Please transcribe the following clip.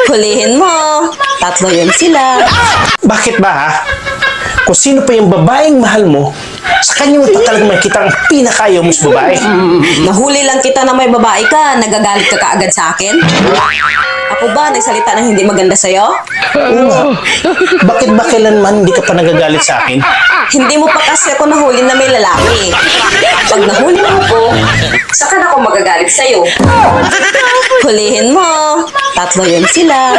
Hulihin mo. Tatlo yun sila. Bakit ba ha? Kung sino pa yung babaeng mahal mo, sa kanya mo pa talagang makikita ang pinakayaw mo sa babae. Nahuli lang kita na may babae ka, nagagalit ka kaagad sa akin? Ako ba nagsalita ng hindi maganda sa'yo? Oo nga. Bakit ba kailanman hindi ka pa nagagalit sa akin? Hindi mo pa kasi ako nahuli na may lalaki. Pag nahuli mo ko, saka na ako magagalit sa'yo. Hulihin mo. Tatlo yun sila.